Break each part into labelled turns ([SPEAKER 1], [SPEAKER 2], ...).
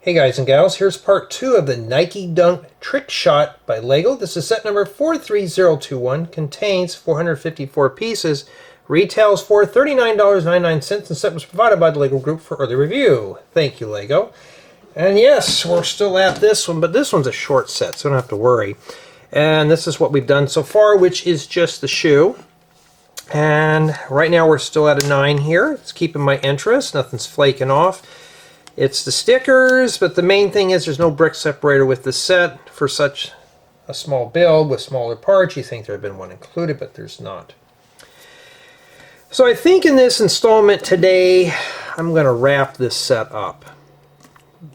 [SPEAKER 1] Hey guys and gals, here's part 2 of the Nike Dunk Trickshot by Lego. This is set number 43021, contains 454 pieces, retails for $39.99, and set was provided by the Lego Group for early review. Thank you, Lego. And yes, we're still at this one, but this one's a short set, so don't have to worry. And this is what we've done so far, which is just the shoe. And right now we're still at a 9 here. It's keeping my interest, nothing's flaking off. It's the stickers, but the main thing is there's no brick separator with the set for such a small build with smaller parts. You think there had been one included, but there's not. So I think in this installment today, I'm going to wrap this set up.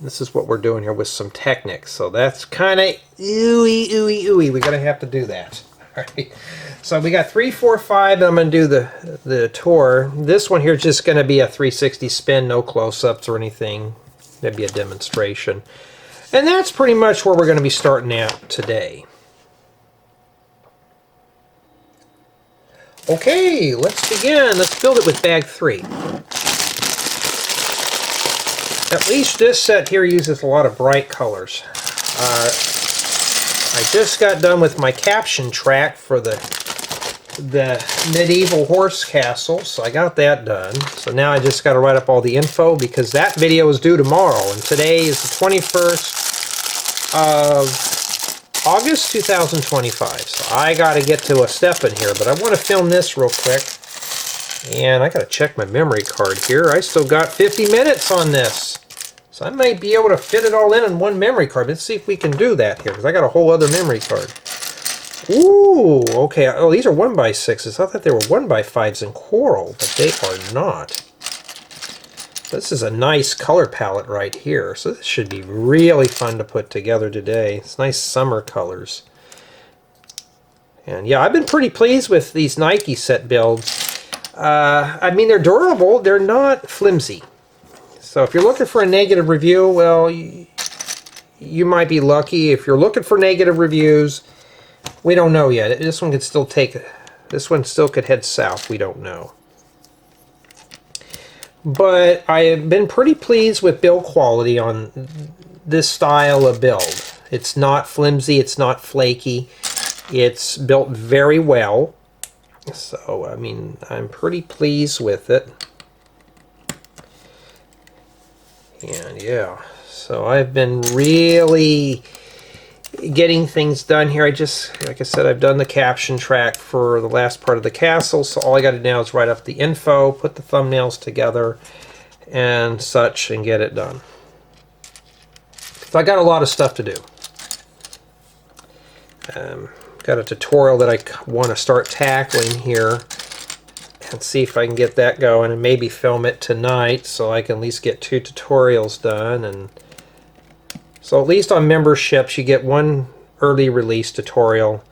[SPEAKER 1] This is what we're doing here with some Technic. So that's kind of ooey. We're going to have to do that. All right. So we got 3, 4, 5, and I'm going to do the tour. This one here is just going to be a 360 spin, no close-ups or anything. That'd be a demonstration. And that's pretty much where we're going to be starting out today. Okay, let's begin. Let's build it with bag 3. At least this set here uses a lot of bright colors. I just got done with my caption track for the medieval horse castle, so I got that done. So now I just got to write up all the info because that video is due tomorrow, and today is the 21st of August 2025. So I got to get to a step in here, but I want to film this real quick, and I got to check my memory card here. I still got 50 minutes on this, so I might be able to fit it all in one memory card. Let's see if we can do that here, because I got a whole other memory card. Ooh, okay. Oh, these are 1x6s. I thought they were 1x5s in coral, but they are not. This is a nice color palette right here, so this should be really fun to put together today. It's nice summer colors. And yeah, I've been pretty pleased with these Nike set builds. I mean, they're durable. They're not flimsy. So if you're looking for a negative review, well, you might be lucky. If you're looking for negative reviews, we don't know yet. This one could still this one still could head south. We don't know. But I have been pretty pleased with build quality on this style of build. It's not flimsy. It's not flaky. It's built very well. So, I mean, I'm pretty pleased with it. And yeah, so I've been really getting things done here. I just, like I said, I've done the caption track for the last part of the castle, so all I got to do now is write up the info, put the thumbnails together and such, and get it done. So I got a lot of stuff to do. Got a tutorial that I want to start tackling here and see if I can get that going, and maybe film it tonight so I can at least get 2 tutorials done. And so at least on memberships you get 1 early release tutorial.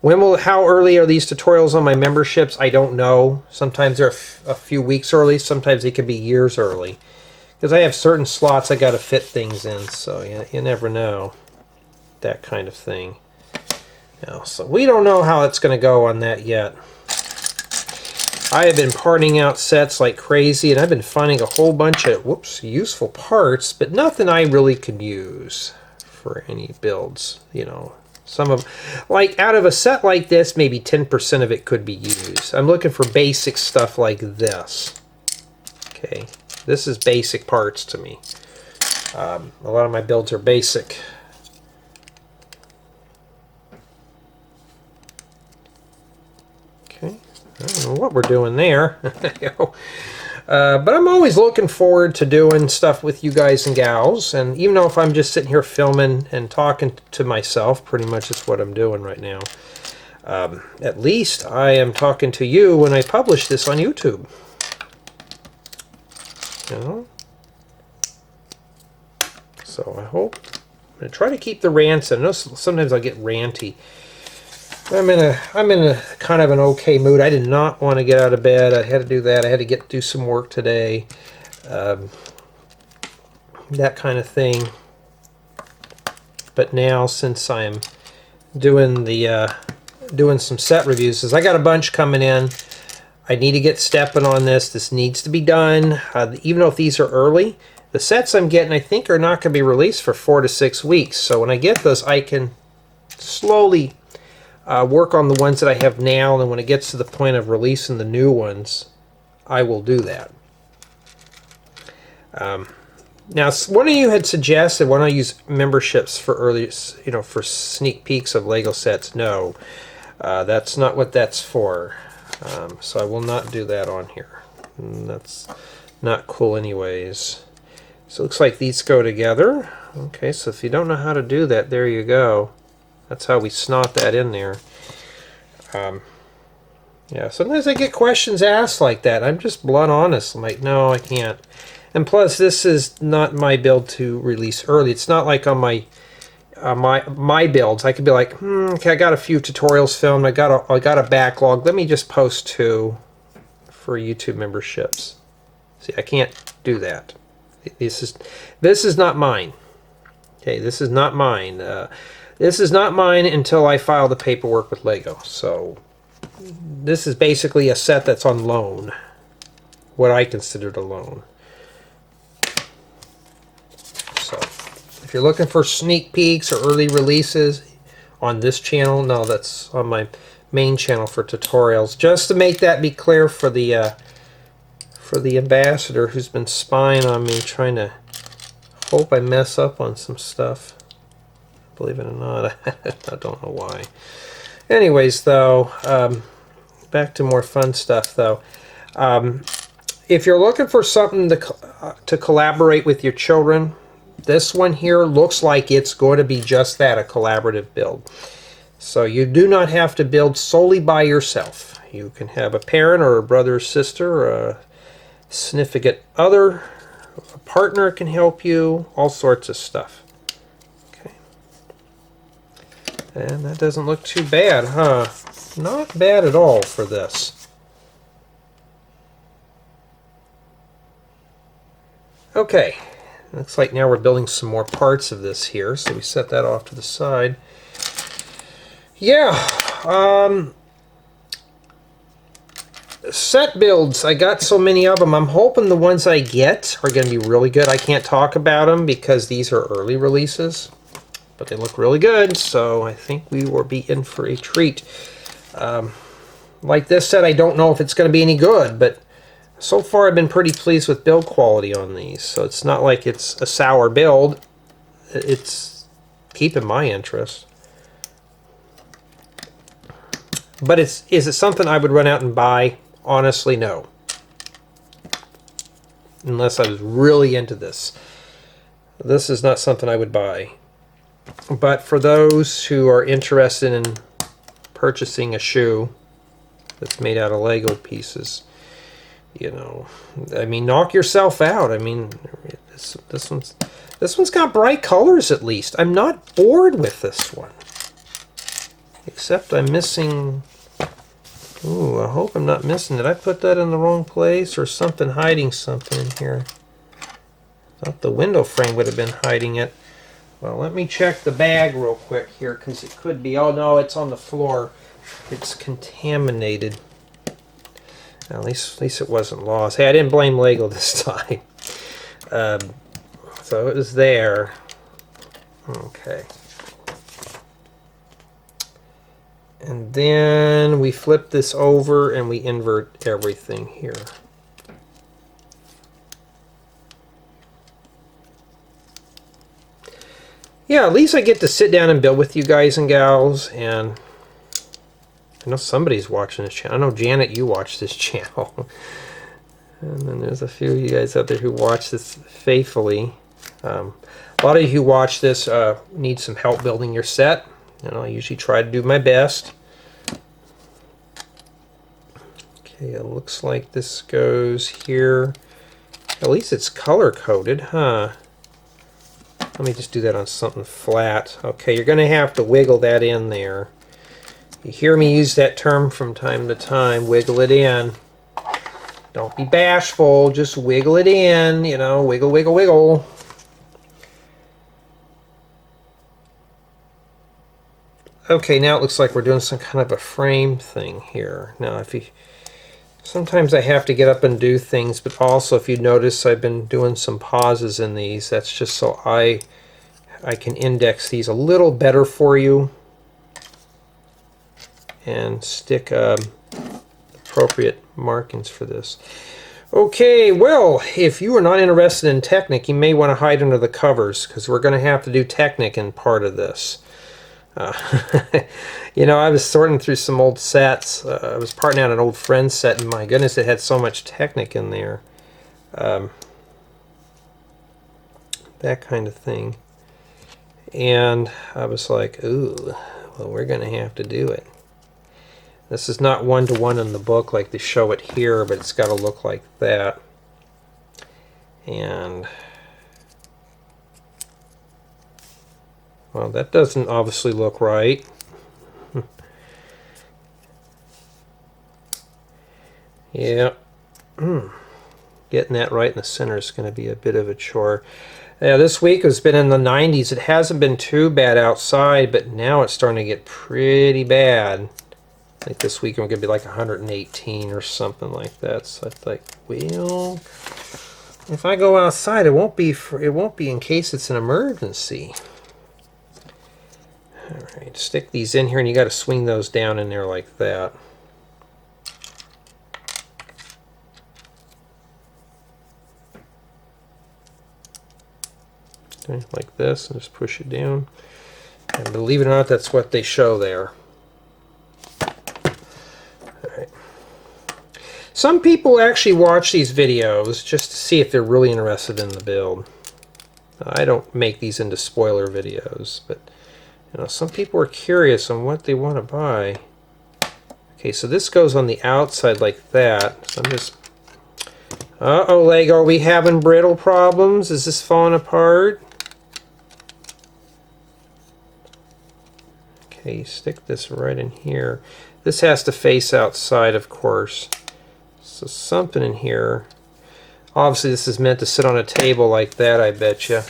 [SPEAKER 1] How early are these tutorials on my memberships? I don't know. Sometimes they're a few weeks early, sometimes they could be years early, because I have certain slots I got to fit things in, so you never know, that kind of thing. So we don't know how it's going to go on that yet. I have been parting out sets like crazy, and I've been finding a whole bunch of useful parts, but nothing I really could use for any builds. You know, some of, like, out of a set like this, maybe 10% of it could be used. I'm looking for basic stuff like this. Okay, this is basic parts to me. A lot of my builds are basic. Okay. I don't know what we're doing there. But I'm always looking forward to doing stuff with you guys and gals, and even though if I'm just sitting here filming and talking to myself, pretty much is what I'm doing right now. At least I am talking to you when I publish this on YouTube. You know? So I hope, I'm going to try to keep the rants in. I know sometimes I get ranty. I'm in a kind of an okay mood. I did not want to get out of bed. I had to do that. I had to do some work today. That kind of thing. But now, since I'm doing doing some set reviews, as I got a bunch coming in, I need to get stepping on this. This needs to be done. Even though if these are early, the sets I'm getting, I think, are not going to be released for 4 to 6 weeks. So when I get those, I can slowly work on the ones that I have now, and when it gets to the point of releasing the new ones, I will do that. Now, one of you had suggested, why don't I use memberships for early, for sneak peeks of Lego sets? No, that's not what that's for. So I will not do that on here. That's not cool anyways. So it looks like these go together. Okay, so if you don't know how to do that, there you go. That's how we snot that in there. Yeah, sometimes I get questions asked like that. I'm just blunt honest. I'm like, no, I can't. And plus, this is not my build to release early. It's not like on my my builds. I could be like, okay, I got a few tutorials filmed. I got a backlog. Let me just post 2 for YouTube memberships. See, I can't do that. This is not mine. Okay, this is not mine. This is not mine until I file the paperwork with Lego. So this is basically a set that's on loan. What I considered a loan. So if you're looking for sneak peeks or early releases on this channel, no, that's on my main channel for tutorials. Just to make that be clear for the ambassador who's been spying on me, trying to hope I mess up on some stuff. Believe it or not, I don't know why. Anyways, though, back to more fun stuff, though. If you're looking for something to collaborate with your children, this one here looks like it's going to be just that, a collaborative build. So you do not have to build solely by yourself. You can have a parent or a brother or sister or a significant other, a partner can help you, all sorts of stuff. Okay. And that doesn't look too bad, huh? Not bad at all for this. Okay. Looks like now we're building some more parts of this here, so we set that off to the side. Yeah, set builds, I got so many of them. I'm hoping the ones I get are going to be really good. I can't talk about them because these are early releases, but they look really good, so I think we will be in for a treat. Like this set, I don't know if it's going to be any good, but so far I've been pretty pleased with build quality on these. So it's not like it's a sour build. It's keeping my interest. But is it something I would run out and buy? Honestly, no. Unless I was really into this. This is not something I would buy. But for those who are interested in purchasing a shoe that's made out of Lego pieces, you know, I mean, knock yourself out. I mean, this one's got bright colors at least. I'm not bored with this one. Except I'm missing... Ooh, I hope I'm not missing it. I put that in the wrong place or something hiding something in here. Thought the window frame would have been hiding it. Well, let me check the bag real quick here because it could be... Oh no, it's on the floor. It's contaminated. At least it wasn't lost. Hey, I didn't blame Lego this time. So it was there. Okay. And then we flip this over and we invert everything here. Yeah, at least I get to sit down and build with you guys and gals, and I know somebody's watching this channel. I know, Janet, you watch this channel. And then there's a few of you guys out there who watch this faithfully. A lot of you who watch this need some help building your set. And I usually try to do my best. Okay, it looks like this goes here. At least it's color-coded, huh? Let me just do that on something flat. Okay, you're going to have to wiggle that in there. You hear me use that term from time to time, wiggle it in. Don't be bashful, just wiggle it in, you know, wiggle, wiggle, wiggle. Okay, now it looks like we're doing some kind of a frame thing here. Now, if you Sometimes I have to get up and do things, but also if you notice I've been doing some pauses in these. That's just so I can index these a little better for you and stick appropriate markings for this. Okay, well, if you are not interested in Technic, you may want to hide under the covers, because we're going to have to do Technic in part of this. You know, I was sorting through some old sets. I was parting out an old friend set, and my goodness, it had so much Technic in there. That kind of thing. And I was like, ooh, well, we're going to have to do it. This is not one-to-one in the book like they show it here, but it's got to look like that. And, well, that doesn't obviously look right. Yeah. Getting that right in the center is going to be a bit of a chore. Yeah, this week has been in the 90s. It hasn't been too bad outside, but now it's starting to get pretty bad. I think this week I'm going to be like 118 or something like that. So I think, well, if I go outside, it won't be in case it's an emergency. All right, stick these in here, and you got to swing those down in there like that. Okay, like this, and just push it down. And believe it or not, that's what they show there. Some people actually watch these videos just to see if they're really interested in the build. I don't make these into spoiler videos, but you know, some people are curious on what they want to buy. Okay, so this goes on the outside like that. So I'm just... Uh-oh, Lego, are we having brittle problems? Is this falling apart? Okay, stick this right in here. This has to face outside, of course. So something in here. Obviously this is meant to sit on a table like that, I bet you.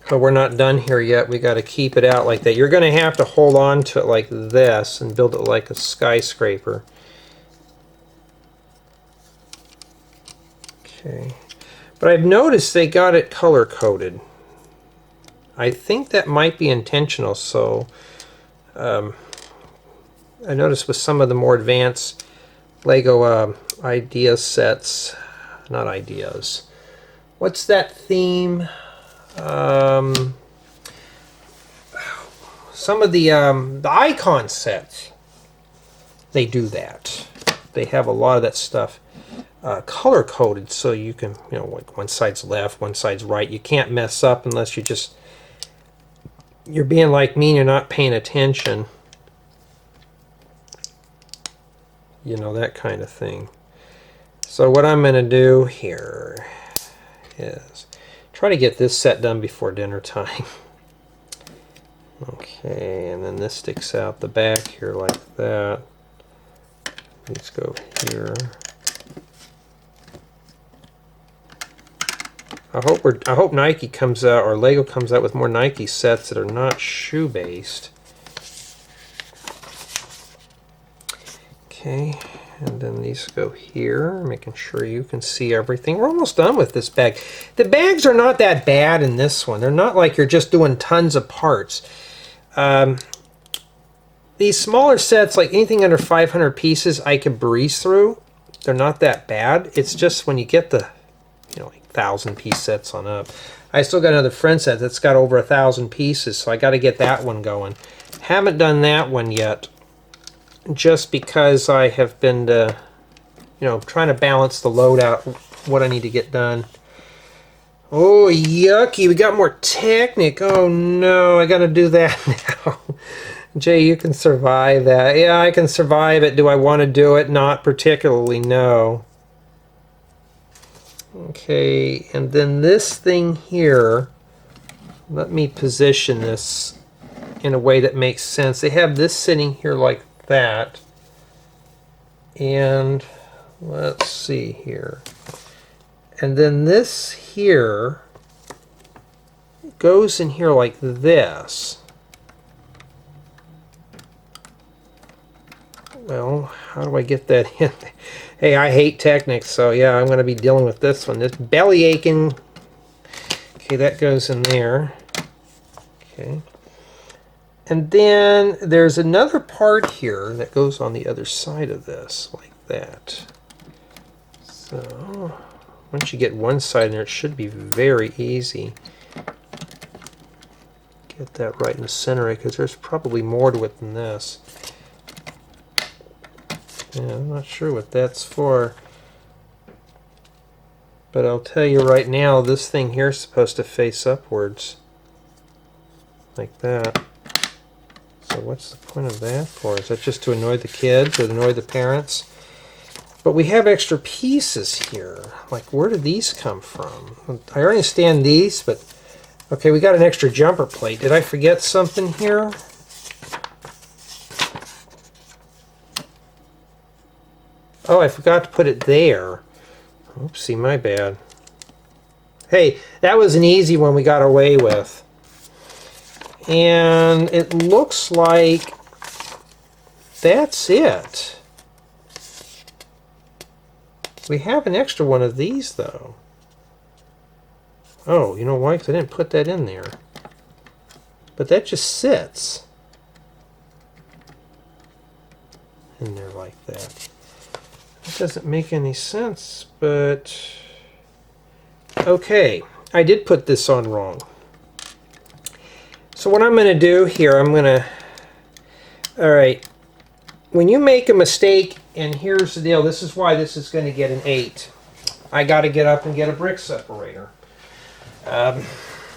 [SPEAKER 1] But we're not done here yet. We got to keep it out like that. You're going to have to hold on to it like this and build it like a skyscraper. Okay. But I've noticed they got it color coded. I think that might be intentional, so I noticed with some of the more advanced Lego idea sets, not ideas, what's that theme? Some of the icon sets, they do that. They have a lot of that stuff color coded, so you can, you know, like one side's left, one side's right. You can't mess up unless you're being like me and you're not paying attention. You know, that kind of thing. So what I'm going to do here is try to get this set done before dinner time. Okay, and then this sticks out the back here like that. Let's go here. I hope Nike comes out, or Lego comes out with more Nike sets that are not shoe based. Okay, and then these go here, making sure you can see everything. We're almost done with this bag. The bags are not that bad in this one. They're not like you're just doing tons of parts. These smaller sets, like anything under 500 pieces, I can breeze through. They're not that bad. It's just when you get the, you know, like 1,000-piece sets on up. I still got another friend set that's got over 1,000 pieces, so I got to get that one going. Haven't done that one yet, just because I have been, you know, trying to balance the load out, what I need to get done. Oh, yucky, we got more Technic. Oh no, I got to do that now. Jay, you can survive that. Yeah, I can survive it. Do I want to do it? Not particularly, no. Okay, and then this thing here, let me position this in a way that makes sense. They have this sitting here like that, and let's see here, and then this here goes in here like this. well, how do I get that in? Hey, I hate Technic, so yeah, I'm going to be dealing with this one. This belly aching. Okay, that goes in there. Okay. And then there's another part here that goes on the other side of this, like that. So, once you get one side in there, it should be very easy. Get that right in the center, because there's probably more to it than this. Yeah, I'm not sure what that's for. But I'll tell you right now, this thing here is supposed to face upwards. Like that. So what's the point of that for? Is that just to annoy the kids or annoy the parents? But we have extra pieces here. Like, where do these come from? I understand these, but... Okay, we got an extra jumper plate. Did I forget something here? Oh, I forgot to put it there. Oopsie, my bad. Hey, that was an easy one we got away with. And it looks like that's it. We have an extra one of these, though. Oh, you know why? Because I didn't put that in there. But that just sits in there like that. It doesn't make any sense, but... Okay, I did put this on wrong. So what I'm going to do here, I'm going to... Alright, when you make a mistake, and here's the deal, this is why this is going to get an 8. I got to get up and get a brick separator.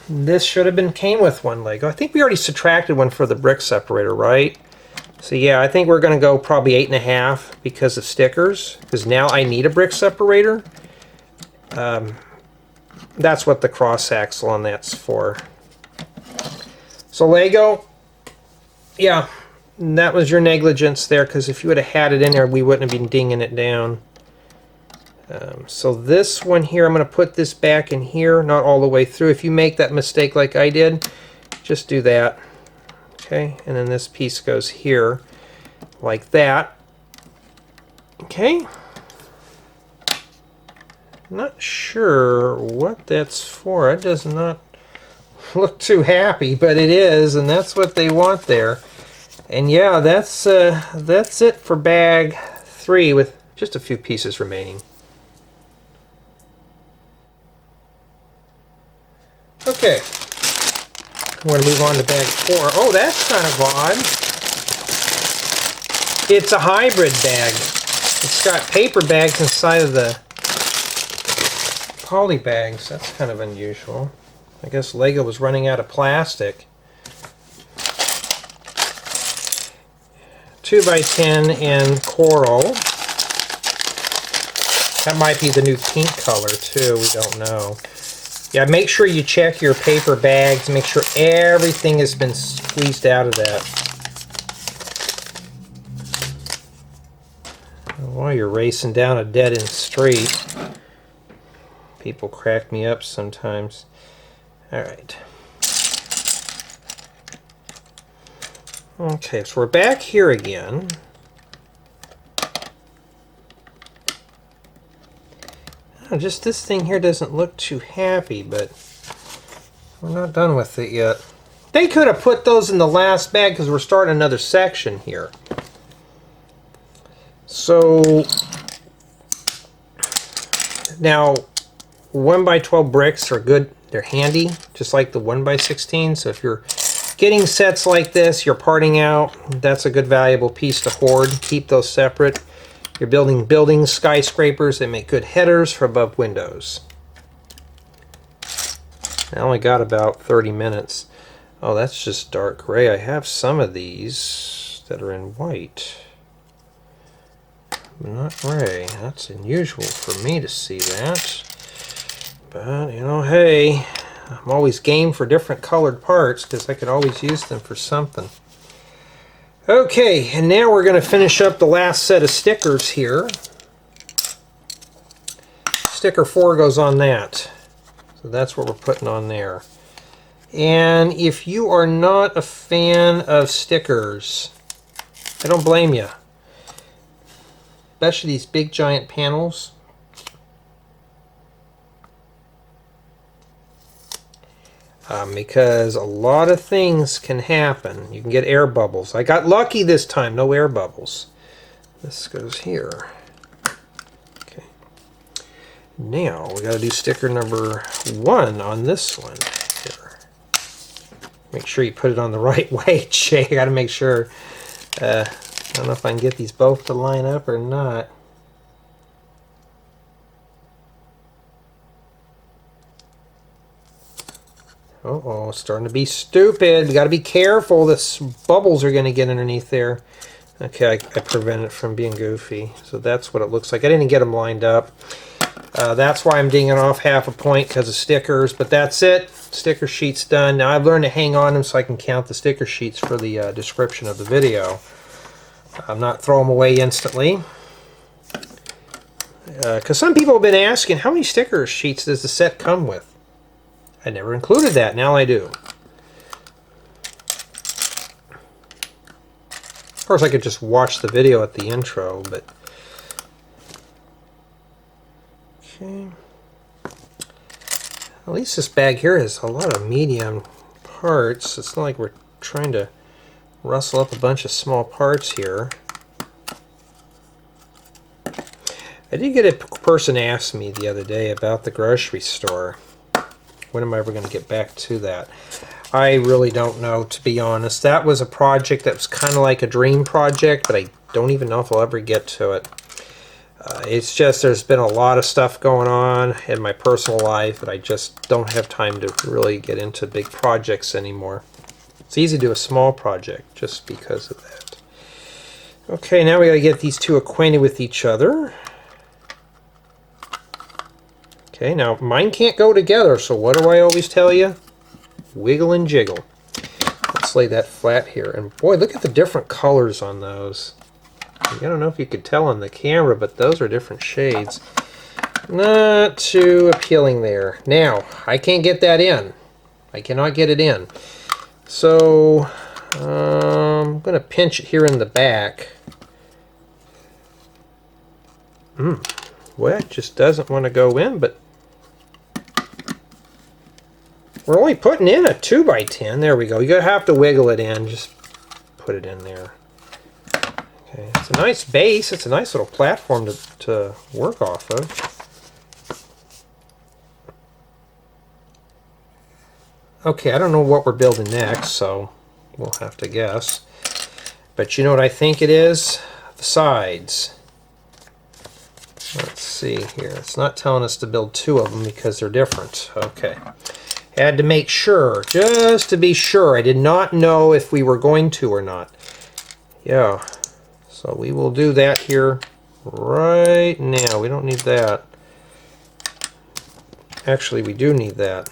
[SPEAKER 1] This should have came with one Lego. I think we already subtracted one for the brick separator, right? So yeah, I think we're going to go probably 8.5 because of stickers. Because now I need a brick separator. That's what the cross axle on that's for. So Lego, yeah, that was your negligence there. Because if you would have had it in there, we wouldn't have been dinging it down. So this one here, I'm going to put this back in here, not all the way through. If you make that mistake like I did, just do that. Okay, and then this piece goes here, like that. Okay. Not sure what that's for. It does not look too happy, but it is, and that's what they want there. And yeah, that's it for bag 3 with just a few pieces remaining. Okay, I'm going to move on to bag 4. Oh, that's kind of odd. It's a hybrid bag. It's got paper bags inside of the poly bags. That's kind of unusual. I guess Lego was running out of plastic. 2x10 in coral. That might be the new pink color too, we don't know. Yeah, make sure you check your paper bags, make sure everything has been squeezed out of that. While you're racing down a dead-end street, people crack me up sometimes. Alright. Okay, so we're back here again. Oh, just this thing here doesn't look too happy, but we're not done with it yet. They could have put those in the last bag because we're starting another section here. So now 1x12 bricks are good. They're handy, just like the 1x16. So if you're getting sets like this, you're parting out, that's a good valuable piece to hoard. Keep those separate. You're building buildings, skyscrapers, they make good headers for above windows. I only got about 30 minutes. Oh, that's just dark gray. I have some of these that are in white. Not gray. That's unusual for me to see that. But, you know, hey, I'm always game for different colored parts because I could always use them for something. Okay, and now we're going to finish up the last set of stickers here. Sticker 4 goes on that. So that's what we're putting on there. And if you are not a fan of stickers, I don't blame you. especially these big giant panels. Because a lot of things can happen. You can get air bubbles. I got lucky this time, no air bubbles. This goes here. Okay. Now we got to do sticker number 1 on this one here. Make sure you put it on the right way, Jay. I got to make sure. I don't know if I can get these both to line up or not. Uh-oh, it's starting to be stupid. We got to be careful. The bubbles are going to get underneath there. Okay, I prevent it from being goofy. So that's what it looks like. I didn't get them lined up. That's why I'm dinging off half a point, because of stickers. But that's it. Sticker sheet's done. Now I've learned to hang on them so I can count the sticker sheets for the description of the video. I'm not throw them away instantly. Because some people have been asking, how many sticker sheets does the set come with? I never included that. Now I do. Of course, I could just watch the video at the intro, but... Okay. At least this bag here has a lot of medium parts. It's not like we're trying to rustle up a bunch of small parts here. I did get a person ask me the other day about the grocery store. When am I ever going to get back to that? I really don't know, to be honest. That was a project that was kind of like a dream project, but I don't even know if I'll ever get to it. It's just there's been a lot of stuff going on in my personal life that I just don't have time to really get into big projects anymore. It's easy to do a small project just because of that. Okay, now we got to get these two acquainted with each other. Okay, now mine can't go together, so what do I always tell you? Wiggle and jiggle. Let's lay that flat here. And boy, look at the different colors on those. I don't know if you could tell on the camera, but those are different shades. Not too appealing there. Now, I can't get that in. I cannot get it in. So, I'm going to pinch it here in the back. Well, it just doesn't want to go in, but we're only putting in a 2x10. There we go. You're going to have to wiggle it in. Just put it in there. Okay, it's a nice base. It's a nice little platform to work off of. Okay, I don't know what we're building next, so we'll have to guess. But you know what I think it is? The sides. Let's see here. It's not telling us to build 2 of them because they're different. Okay. Had to make sure, just to be sure. I did not know if we were going to or not. Yeah. So we will do that here right now. We don't need that. Actually, we do need that.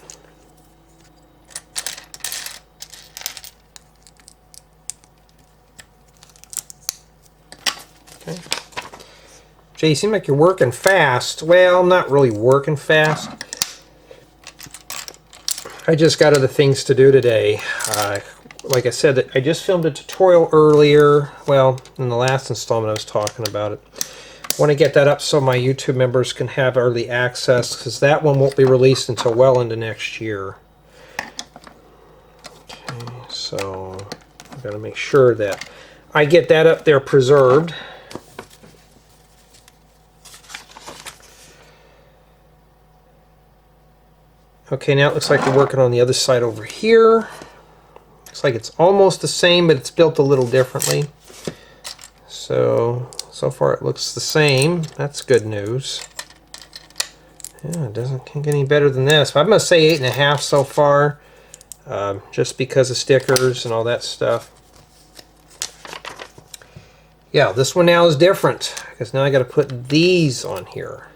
[SPEAKER 1] Okay. Jay, you seem like you're working fast. Well, I'm not really working fast. I just got other things to do today. Like I said, I just filmed a tutorial earlier. Well, in the last installment I was talking about it. I want to get that up so my YouTube members can have early access, because that one won't be released until well into next year. Okay, so I've got to make sure that I get that up there preserved. Okay, now it looks like we're working on the other side over here. Looks like it's almost the same, but it's built a little differently. So far it looks the same. That's good news. Yeah, it can't get any better than this. But I'm going to say 8.5 so far, just because of stickers and all that stuff. Yeah, this one now is different, because now I got to put these on here.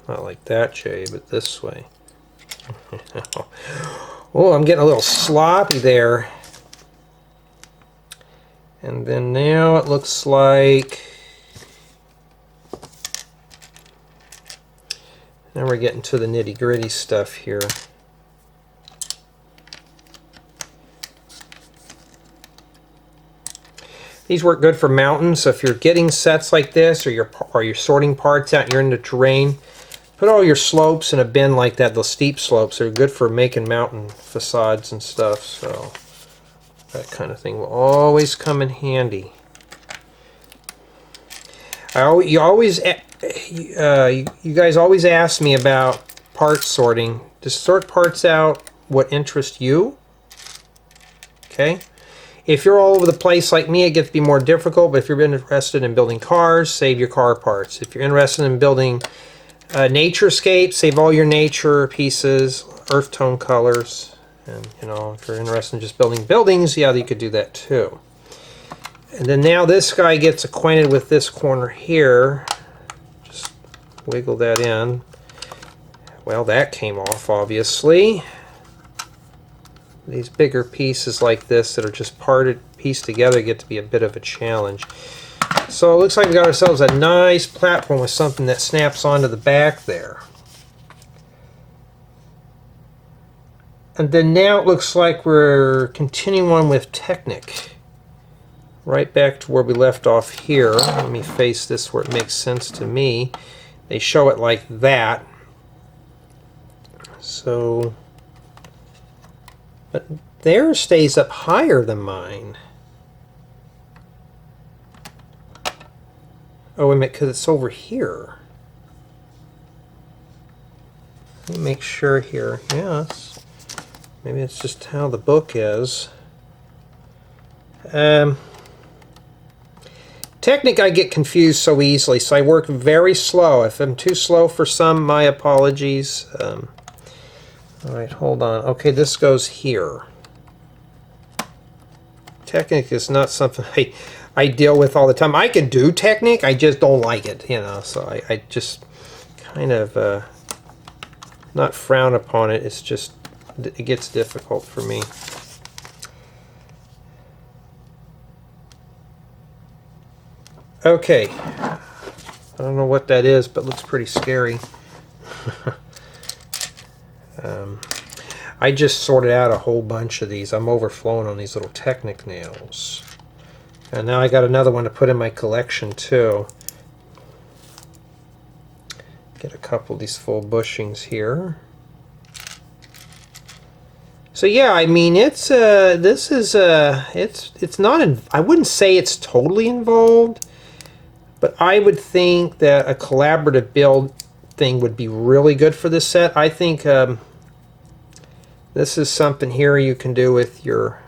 [SPEAKER 1] Not like that, Jay, but this way. Oh, I'm getting a little sloppy there. And then now it looks like... Now we're getting to the nitty-gritty stuff here. These work good for mounting, so if you're getting sets like this, or you're sorting parts out and you're in the terrain, put all your slopes in a bin like that. Those steep slopes are good for making mountain facades and stuff, so that kind of thing will always come in handy. You guys always ask me about part sorting. Just sort parts out what interests you. Okay? If you're all over the place like me, it gets to be more difficult, but if you're interested in building cars, save your car parts. If you're interested in building naturescape, save all your nature pieces, earth tone colors, and you know, if you're interested in just building buildings, yeah, you could do that too. And then now this guy gets acquainted with this corner here. Just wiggle that in. Well, that came off, obviously. These bigger pieces like this that are just pieced together get to be a bit of a challenge. So it looks like we got ourselves a nice platform with something that snaps onto the back there. And then now it looks like we're continuing on with Technic. Right back to where we left off here. Let me face this where it makes sense to me. They show it like that. So, but theirs stays up higher than mine. Oh, wait a minute, because it's over here. Let me make sure here. Yes. Maybe it's just how the book is. Technic, I get confused so easily, so I work very slow. If I'm too slow for some, my apologies. All right, hold on. Okay, this goes here. Technic is not something I deal with all the time. I can do Technic, I just don't like it, you know, so I just kind of not frown upon it. It's just, it gets difficult for me. Okay, I don't know what that is, but it looks pretty scary. I just sorted out a whole bunch of these. I'm overflowing on these little Technic nails. And now I got another one to put in my collection too. Get a couple of these full bushings here. So yeah, I mean, it's it's not. I wouldn't say it's totally involved, but I would think that a collaborative build thing would be really good for this set. I think this is something here you can do with your,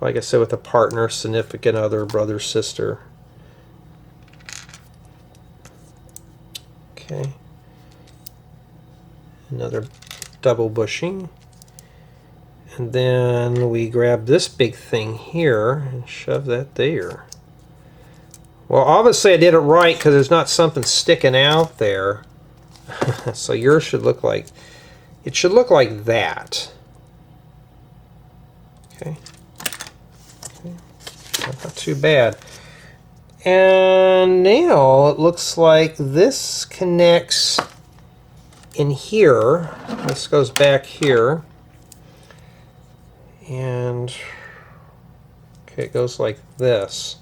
[SPEAKER 1] like I said, with a partner, significant other, brother, sister. Okay. Another double bushing. And then we grab this big thing here and shove that there. Well, obviously I did it right because there's not something sticking out there. So yours should look like, it should look like that. Okay. Not too bad. And now it looks like this connects in here. This goes back here. And okay, it goes like this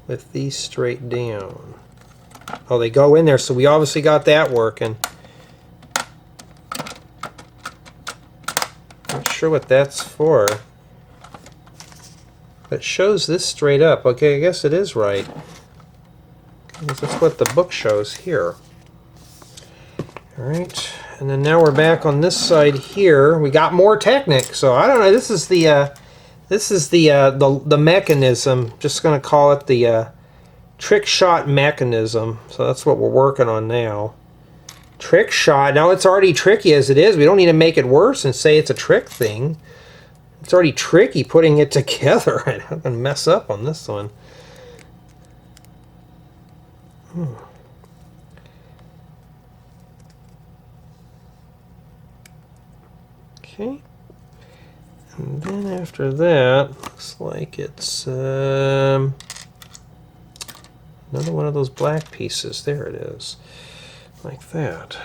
[SPEAKER 1] with these straight down. Oh, they go in there, so we obviously got that working. Not sure what that's for. But it shows this straight up. Okay, I guess it is right. Because that's what the book shows here. Alright, and then now we're back on this side here. We got more Technic, so I don't know. This is the mechanism. Just going to call it the Trickshot mechanism. So that's what we're working on now. Trickshot. Now it's already tricky as it is. We don't need to make it worse and say it's a trick thing. It's already tricky putting it together. I'm going to mess up on this one. Okay. And then after that, looks like it's another one of those black pieces. There it is. Like that.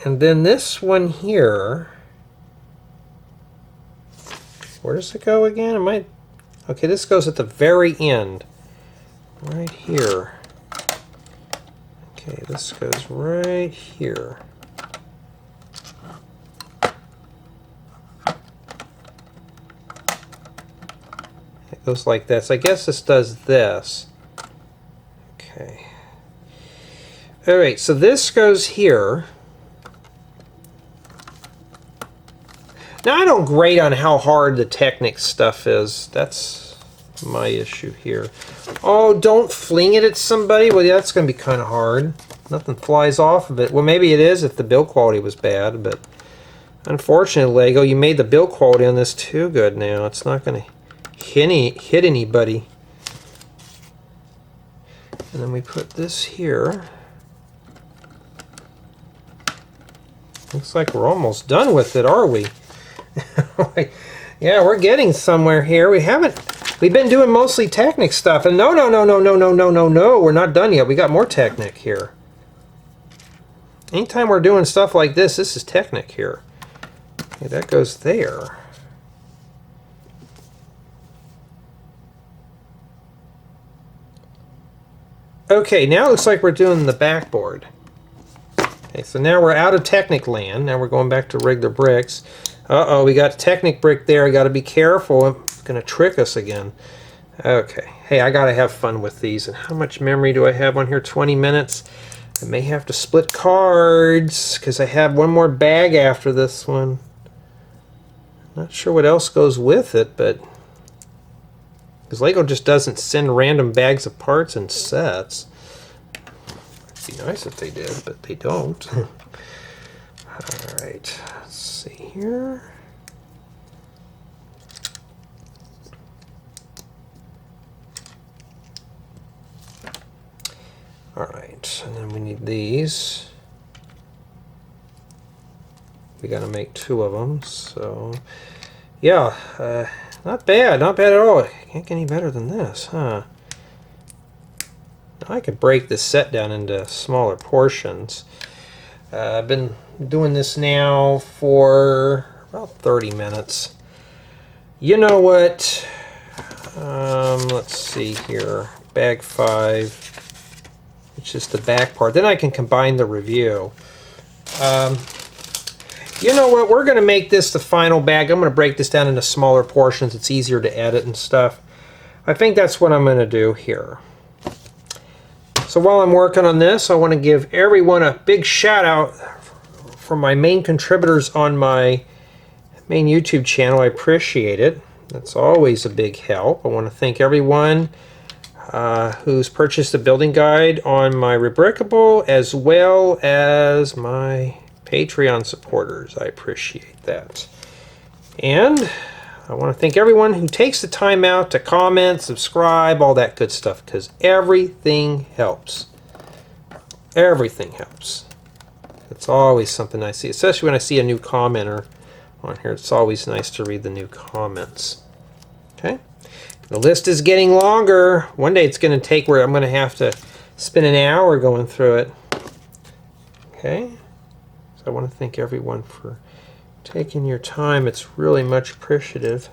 [SPEAKER 1] And then this one here Where does it go again? It might. Okay, this goes at the very end. Right here. Okay, this goes right here. It goes like this. I guess this does this. Okay. Alright, so this goes here. Now I don't grade on how hard the Technic stuff is. That's my issue here. Oh, don't fling it at somebody? Well, yeah, that's going to be kind of hard. Nothing flies off of it. Well, maybe it is if the build quality was bad, but unfortunately, Lego, you made the build quality on this too good now. It's not going to hit anybody. And then we put this here. Looks like we're almost done with it, are we? Yeah, we're getting somewhere here. We've been doing mostly Technic stuff, and no, we're not done yet. We got more Technic here. Anytime we're doing stuff like this is Technic here. Okay, that goes there. Okay, now it looks like we're doing the backboard. Okay, so now we're out of Technic land. Now we're going back to regular bricks. Uh-oh, we got Technic brick there. I got to be careful. It's going to trick us again. Okay. Hey, I got to have fun with these. And how much memory do I have on here? 20 minutes. I may have to split cards because I have one more bag after this one. Not sure what else goes with it, but because Lego just doesn't send random bags of parts and sets. It'd be nice if they did, but they don't. All right. See here. All right, and then we need these. We got to make 2 of them, so yeah, not bad at all. Can't get any better than this, huh? Now I could break this set down into smaller portions. I've been doing this now for about 30 minutes. You know what? Let's see here. Bag 5, which is the back part. Then I can combine the review. You know what? We're going to make this the final bag. I'm going to break this down into smaller portions. It's easier to edit and stuff. I think that's what I'm going to do here. So while I'm working on this, I want to give everyone a big shout out for my main contributors on my main YouTube channel. I appreciate it. That's always a big help. I want to thank everyone who's purchased the building guide on my Rebrickable, as well as my Patreon supporters. I appreciate that. And I want to thank everyone who takes the time out to comment, subscribe, all that good stuff, because everything helps. Everything helps. It's always something I see, especially when I see a new commenter on here. It's always nice to read the new comments. Okay? The list is getting longer. One day it's going to take where I'm going to have to spend an hour going through it. Okay? So I want to thank everyone for taking your time. It's really much appreciative.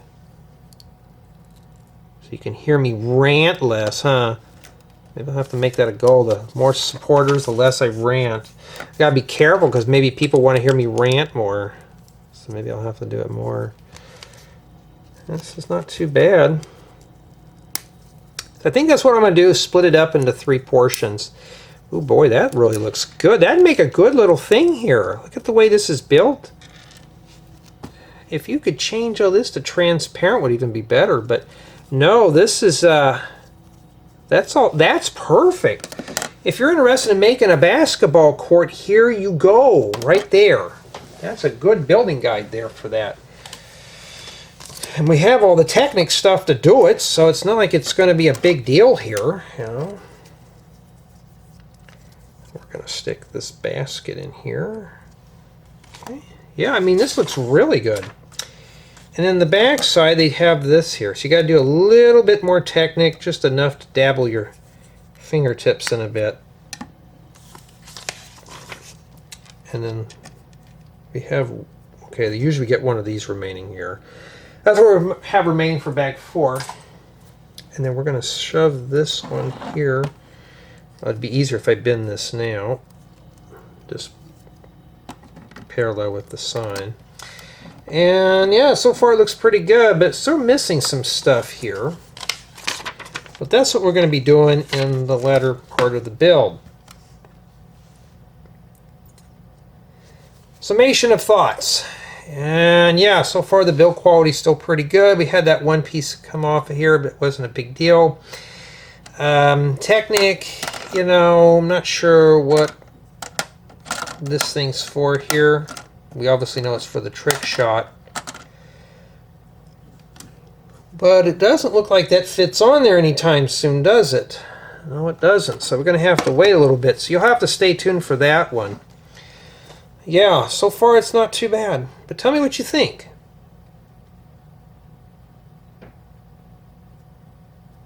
[SPEAKER 1] So you can hear me rant less, huh? Maybe I'll have to make that a goal. The more supporters, the less I rant. I gotta be careful because maybe people want to hear me rant more. So maybe I'll have to do it more. This is not too bad. I think that's what I'm going to do, is split it up into 3 portions. Oh boy, that really looks good. That'd make a good little thing here. Look at the way this is built. If you could change all this to transparent, would even be better. But no, this is that's perfect. If you're interested in making a basketball court, here you go, right there. That's a good building guide there for that. And we have all the Technic stuff to do it, so it's not like it's going to be a big deal here, you know. We're going to stick this basket in here. Okay. Yeah, I mean, this looks really good. And then the back side, they have this here. So you got to do a little bit more Technic, just enough to dabble your fingertips in a bit. And then we have, okay, they usually get one of these remaining here. That's what we have remaining for bag 4. And then we're going to shove this one here. It'd be easier if I bend this now. Just parallel with the sign. And yeah, so far it looks pretty good, but it's still missing some stuff here. But that's what we're going to be doing in the latter part of the build. Summation of thoughts. And yeah, so far the build quality is still pretty good. We had that one piece come off of here, but it wasn't a big deal. Technic, you know, I'm not sure what this thing's for here. We obviously know it's for the Trickshot. But it doesn't look like that fits on there anytime soon, does it? No, it doesn't. So we're going to have to wait a little bit. So you'll have to stay tuned for that one. Yeah, so far it's not too bad. But tell me what you think.